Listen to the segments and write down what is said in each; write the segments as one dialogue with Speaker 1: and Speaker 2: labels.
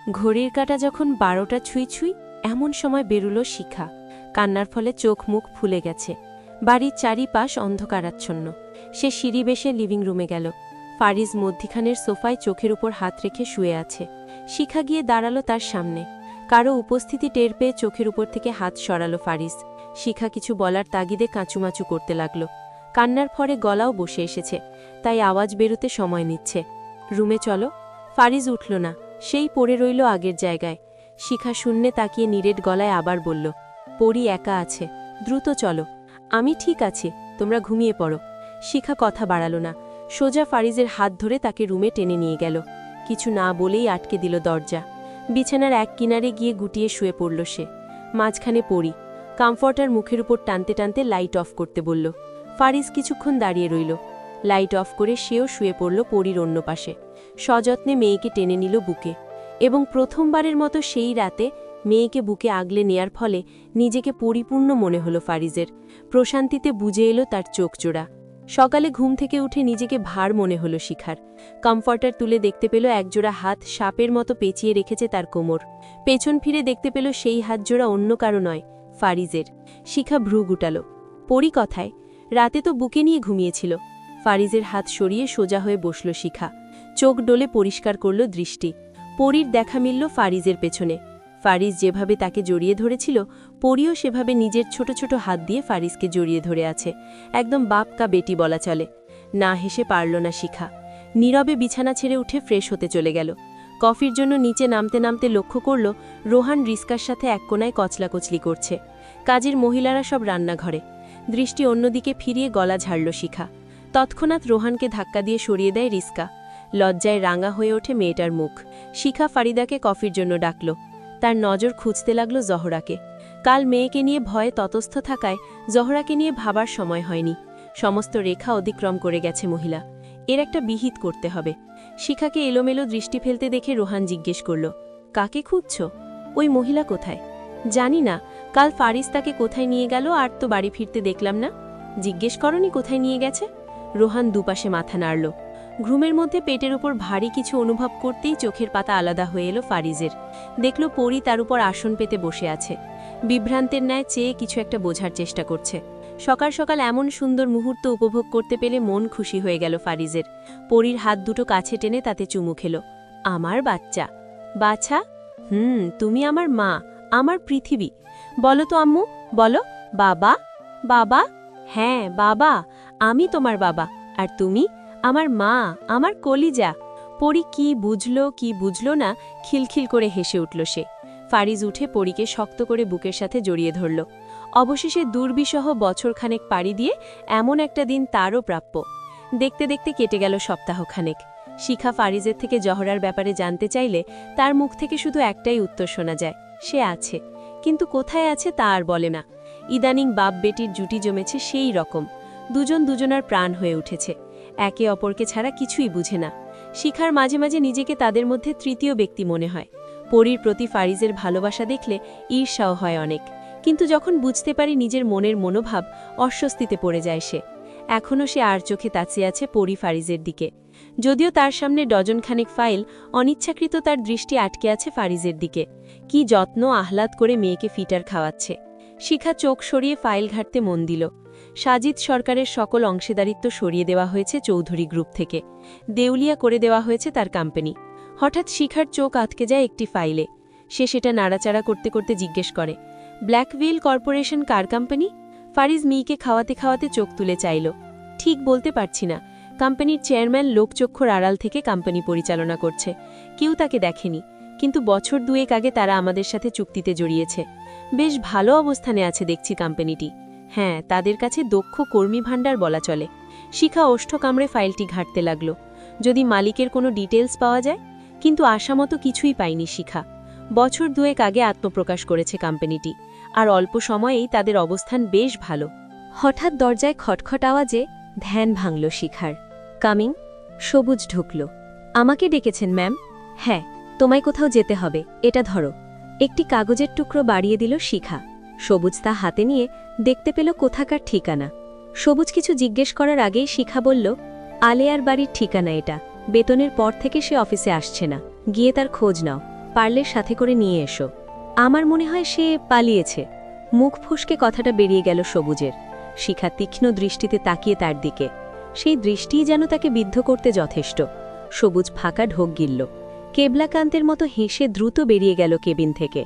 Speaker 1: ঘড়ির কাঁটা যখন 12টা ছুঁই ছুঁই এমন সময় বেরুলো শিখা। কান্নার ফলে চোখ মুখ ফুলে গেছে। বাড়ির চারিপাশ অন্ধকারাচ্ছন্ন। সে সিঁড়ি বেশে লিভিং রুমে গেল। ফারিজ মধ্যিখানের সোফায় চোখের উপর হাত রেখে শুয়ে আছে। শিখা গিয়ে দাঁড়ালো তার সামনে। কারো উপস্থিতি টের পেয়ে চোখের উপর থেকে হাত সরালো ফারিজ। শিখা কিছু বলার তাগিদে কাঁচুমাচু করতে লাগল। কান্নার ফলে গলাও বসে এসেছে, তাই আওয়াজ বেরোতে সময় নিচ্ছে। রুমে চলো। ফারিজ উঠল না, সেই পড়ে রইল আগের জায়গায়। শিখা শূন্যে তাকিয়ে নিরেট গলায় আবার বলল, পরি একা আছে, দ্রুত চলো। আমি ঠিক আছি, তোমরা ঘুমিয়ে পড়ো। শিখা কথা বাড়ালো না, সোজা ফারিজের হাত ধরে তাকে রুমে টেনে নিয়ে গেল। কিছু না বলেই আটকে দিল দরজা। বিছানার এক কিনারে গিয়ে গুটিয়ে শুয়ে পড়ল সে। মাঝখানে পরি। কমফর্টার মুখের উপর টানতে টানতে লাইট অফ করতে বলল। ফারিজ কিছুক্ষণ দাঁড়িয়ে রইল। লাইট অফ করে সেও শুয়ে পড়ল পরির অন্য পাশে। সযত্নে মেয়েকে টেনে নিল বুকে, এবং প্রথমবারের মতো সেই রাতে মেয়েকে বুকে আগলে নেয়ার ফলে নিজেকে পরিপূর্ণ মনে হলো ফারিজের। প্রশান্তিতে বুঝে এলো তার চোখজোড়া। সকালে ঘুম থেকে উঠে নিজেকে ভার মনে হলো শিখার। কমফর্টার তুলে দেখতে পেল একজোড়া হাত সাপের মতো পেঁচিয়ে রেখেছে তার কোমর। পেছন ফিরে দেখতে পেল সেই হাতজোড়া অন্য কারো নয়, ফারিজের। শিখা ভ্রু গুটাল। পরি কথায়, রাতে তো বুকে নিয়ে ঘুমিয়েছিল। ফারিজের হাত সরিয়ে সোজা হয়ে বসল শিখা। চোখ ডোলে পরিষ্কার করল দৃষ্টি। পরির দেখা মিলল ফারিজের পেছনে। ফারিজ যেভাবে তাকে জড়িয়ে ধরেছিল, পরিও সেভাবে নিজের ছোট ছোট হাত দিয়ে ফারিজকে জড়িয়ে ধরে আছে। একদম বাপ কা বেটি বলা চলে। না হেসে পারল না শিখা। নীরবে বিছানা ছেড়ে উঠে ফ্রেশ হতে চলে গেল। কফির জন্য নিচে নামতে নামতে লক্ষ্য করল রোহান রিস্কার সাথে এক কোনায় কচলাকচলি করছে। কাজের মহিলারা সব রান্নাঘরে। দৃষ্টি অন্যদিকে ফিরিয়ে গলা ঝাড়ল শিখা। তৎক্ষণাৎ রোহানকে ধাক্কা দিয়ে সরিয়ে দেয় রিস্কা। লজ্জায় রাঙা হয়ে ওঠে মেয়েটার মুখ। শিখা ফারিদাকে কফির জন্য ডাকল। তার নজর খুঁজতে লাগল জহরাকে। কাল মেয়েকে নিয়ে ভয়ে ততস্থ থাকায় জহরাকে নিয়ে ভাবার সময় হয়নি। সমস্ত রেখা অতিক্রম করে গেছে মহিলা। এর একটা বিহিত করতে হবে। শিখাকে এলোমেলো দৃষ্টি ফেলতে দেখে রোহান জিজ্ঞেস করল, কাকে খুঁজছ? ওই মহিলা কোথায়? জানি না, কাল ফারিজ তাকে কোথায় নিয়ে গেল আর তো বাড়ি ফিরতে দেখলাম না। জিজ্ঞেস করনি কোথায় নিয়ে গেছে? রোহান দুপাশে মাথা নাড়ল। ঘুমের মধ্যে পেটের উপর ভারী কিছু অনুভব করতেই চোখের পাতা আলাদা হয়ে এলো ফারিজের। দেখল পরি তার উপর আসন পেতে বসে আছে। বিভ্রান্তের ন্যায় চেয়ে কিছু একটা বোঝার চেষ্টা করছে। সকাল সকাল এমন সুন্দর মুহূর্ত উপভোগ করতে পেলে মন খুশি হয়ে গেল ফারিজের। পরির হাত দুটো কাছে টেনে তাতে চুমু খেল। আমার বাচ্চা। বাছা? তুমি আমার মা, আমার পৃথিবী। বলো তো আম্মু, বলো। বাবা? বাবা? হ্যাঁ বাবা, আমি তোমার বাবা। আর তুমি? আমার মা, আমার কলিজা। পরি কি বুঝল না, খিলখিল করে হেসে উঠল সে। ফারিজ উঠে পরিকে শক্ত করে বুকের সাথে জড়িয়ে ধরল। অবশেষে দুর্বিষহ বছরখানেক পাড়ি দিয়ে এমন একটা দিন তারও প্রাপ্য। দেখতে দেখতে কেটে গেল সপ্তাহখানেক। শিখা ফারিজের থেকে জহরার ব্যাপারে জানতে চাইলে তার মুখ থেকে শুধু একটাই উত্তর শোনা যায়, সে আছে। কিন্তু কোথায় আছে তা আর বলে না। ইদানিং বাপ বেটির জুটি জমেছে সেই রকম। দুজন দুজনার প্রাণ হয়ে উঠেছে। একে অপরকে ছাড়া কিছুই বুঝে না। শিখার মাঝে মাঝে নিজেকে তাদের মধ্যে তৃতীয় ব্যক্তি মনে হয়। পরির প্রতি ফারিজের ভালোবাসা দেখলে ঈর্ষাও হয় অনেক। কিন্তু যখন বুঝতে পারি নিজের মনের মনোভাব, অস্বস্তিতে পড়ে যায় সে। এখনও সে আর চোখে তাকিয়ে আছে পরি ফারিজের দিকে। যদিও তার সামনে ডজনখানেক ফাইল, অনিচ্ছাকৃত তার দৃষ্টি আটকে আছে ফারিজের দিকে। কি যত্ন আহ্লাদ করে মেয়েকে ফিটার খাওয়াচ্ছে। শিখা চোখ সরিয়ে ফাইল ঘাঁটতে মন দিল। সাজিদ সরকারের সকল অংশীদারিত্ব সরিয়ে দেওয়া হয়েছে চৌধুরী গ্রুপ থেকে। দেউলিয়া করে দেওয়া হয়েছে তার কোম্পানি। হঠাৎ শিখার চোখ আটকে যায় একটি ফাইলে। সে সেটা নাড়াচাড়া করতে করতে জিজ্ঞেস করে, ব্ল্যাকভিল কর্পোরেশন কার কোম্পানি? ফারিজ মিকে খাওয়াতে খাওয়াতে চোখ তুলে চাইল। ঠিক বলতে পারছি না। কোম্পানির চেয়ারম্যান লোকচক্ষুর আড়াল থেকে কোম্পানি পরিচালনা করছে। কেউ তাকে দেখেনি, কিন্তু বছর দুয়েক আগে তারা আমাদের সাথে চুক্তিতে জড়িয়েছে। বেশ ভালো অবস্থানে আছে দেখছি কোম্পানিটি। হ্যাঁ, তাদের কাছে দক্ষ কর্মী ভাণ্ডার বলা চলে। শিখা ওষ্ঠ কামড়ে ফাইলটি ঘাঁটতে লাগল। যদি মালিকের কোনো ডিটেলস পাওয়া যায়, কিন্তু আশামতো কিছুই পায়নি শিখা। বছর দুয়েক আগে আত্মপ্রকাশ করেছে কোম্পানিটি, আর অল্প সময়েই তাদের অবস্থান বেশ ভালো। হঠাৎ দরজায় খটখট আওয়াজে ধ্যান ভাঙল শিখার। কামিং। সবুজ ঢুকল। আমাকে ডেকেছেন ম্যাম? হ্যাঁ, তোমায় কোথাও যেতে হবে, এটা ধরো। একটি কাগজের টুকরো বাড়িয়ে দিল শিখা। সবুজ তা হাতে নিয়ে দেখতে পেল কোথাকার ঠিকানা। সবুজ কিছু জিজ্ঞেস করার আগেই শিখা বলল, আলেয়ার বাড়ির ঠিকানা এটা। বেতনের পর থেকে সে অফিসে আসছে না, গিয়ে তার খোঁজ নাও। পারলে সাথে করে নিয়ে এসো। আমার মনে হয় সে পালিয়েছে। মুখ ফসকে কথাটা বেরিয়ে গেল সবুজের। শিখা তীক্ষ্ণ দৃষ্টিতে তাকিয়ে তার দিকে। সেই দৃষ্টিই যেন তাকে বিদ্ধ করতে যথেষ্ট। সবুজ ফাঁকা ঢোক গিলল। কেবলাকান্তের মতো হেসে দ্রুত বেরিয়ে গেল কেবিন থেকে।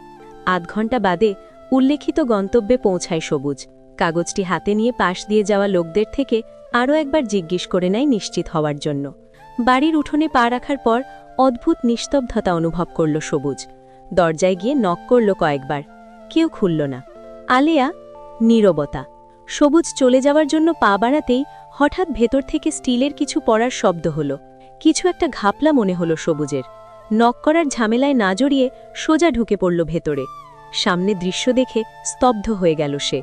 Speaker 1: আধ ঘণ্টা বাদে উল্লেখিত গন্তব্যে পৌঁছায় সবুজ। কাগজটি হাতে নিয়ে পাশ দিয়ে যাওয়া লোকদের থেকে আরও একবার জিজ্ঞেস করে নেয় নিশ্চিত হওয়ার জন্য। বাড়ির উঠোনে পা রাখার পর অদ্ভুত নিস্তব্ধতা অনুভব করল সবুজ। দরজায় গিয়ে নক করল কয়েকবার। কেউ খুলল না। আলেয়া। নীরবতা। সবুজ চলে যাওয়ার জন্য পা বাড়াতেই হঠাৎ ভেতর থেকে স্টিলের কিছু পড়ার শব্দ হলো। কিছু একটা ঘাপলা মনে হলো সবুজের। নক করার ঝামেলায় না জড়িয়ে সোজা ঢুকে পড়ল ভেতরে। সামনে দৃশ্য দেখে স্তব্ধ হয়ে গেল সে।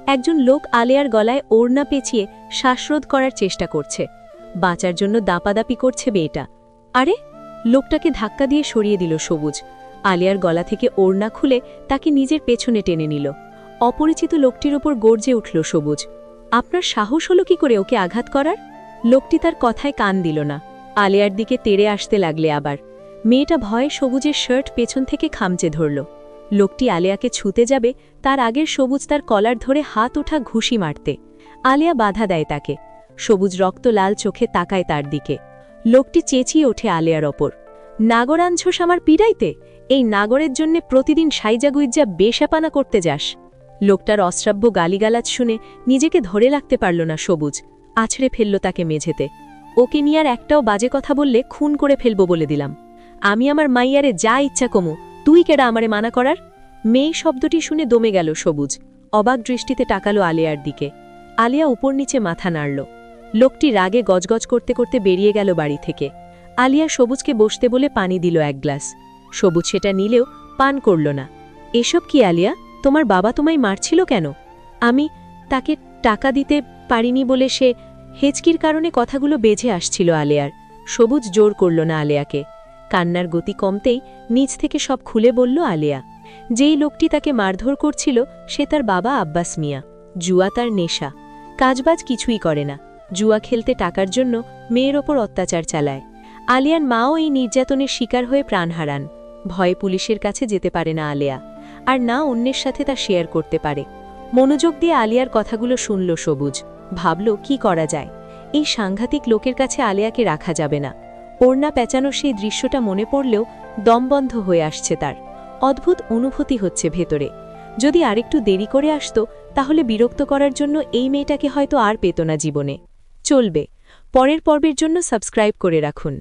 Speaker 1: একজন লোক আলেয়ার গলায় ওড়না পেঁচিয়ে শ্বাসরোধ করার চেষ্টা করছে। বাঁচার জন্য দাপাদাপি করছে মেয়েটা। আরে, লোকটাকে ধাক্কা দিয়ে সরিয়ে দিল সবুজ। আলেয়ার গলা থেকে ওড়না খুলে তাকে নিজের পেছনে টেনে নিল। অপরিচিত লোকটির ওপর গর্জে উঠল সবুজ। আপনার সাহস হলো কি করে ওকে আঘাত করার? লোকটি তার কথায় কান দিল না। আলেয়ার দিকে তেড়ে আসতে লাগলে আবার। মেয়েটা ভয়ে সবুজের শার্ট পেছন থেকে খামচে ধরল। লোকটি আলেয়াকে ছুতে যাবে তার আগের সবুজ তার কলার ধরে হাত ওঠা ঘুষি মারতে। আলেয়া বাধা দেয় তাকে। সবুজ রক্ত লাল চোখে তাকায় তার দিকে। লোকটি চেঁচিয়ে ওঠে আলেয়ার ওপর। নাগর আনছোস আমার পিড়াইতে? এই নাগরের জন্যে প্রতিদিন সাইজাগুইজা বেশাপানা করতে যাস? লোকটার অশ্রাব্য গালিগালাজ শুনে নিজেকে ধরে রাখতে পারল না সবুজ। আছড়ে ফেলল তাকে মেঝেতে। ওকে নিয়ে আর একটাও বাজে কথা বললে খুন করে ফেলব বলে দিলাম। আমি আমার মাইয়ারে যা ইচ্ছা কমু, তুই কেডা আমারে মানা করার? মেয়ে শব্দটি শুনে দমে গেল সবুজ। অবাক দৃষ্টিতে তাকালো আলেয়ার দিকে। আলেয়া উপর নিচে মাথা নাড়ল। লোকটি রাগে গজগজ করতে করতে বেরিয়ে গেল বাড়ি থেকে। আলিয়া সবুজকে বসতে বলে পানি দিল এক গ্লাস। সবুজ সেটা নিলেও পান করল না। এসব কি আলিয়া? তোমার বাবা তোমায় মারছিল কেন? আমি তাকে টাকা দিতে পারিনি বলে সে। হেঁচকির কারণে কথাগুলো বেজে আসছিল আলেয়ার। সবুজ জোর করল না আলেয়াকে। কান্নার গতি কমতেই নিজ থেকে সব খুলে বলল আলেয়া। যেই লোকটি তাকে মারধর করছিল সে তার বাবা আব্বাস মিয়া। জুয়া তার নেশা। কাজবাজ কিছুই করে না। জুয়া খেলতে টাকার জন্য মেয়ের ওপর অত্যাচার চালায়। আলিয়ার মাও এই নির্যাতনের শিকার হয়ে প্রাণ হারান। ভয়ে পুলিশের কাছে যেতে পারে না আলেয়া, আর না অন্যের সাথে তা শেয়ার করতে পারে। মনোযোগ দিয়ে আলিয়ার কথাগুলো শুনল সবুজ। ভাবল কি করা যায়। এই সাংঘাতিক লোকের কাছে আলেয়াকে রাখা যাবে না। ওড়না পেঁচানোর সেই দৃশ্যটা মনে পড়লেও দমবন্ধ হয়ে আসছে তার। অদ্ভুত অনুভূতি হচ্ছে ভেতরে। যদি আরেকটু দেরি করে আসতো তাহলে বিরক্ত করার জন্য এই মেয়েটাকে হয়তো আর পেত না জীবনে। চলবে। পরের পর্বের জন্য সাবস্ক্রাইব করে রাখুন।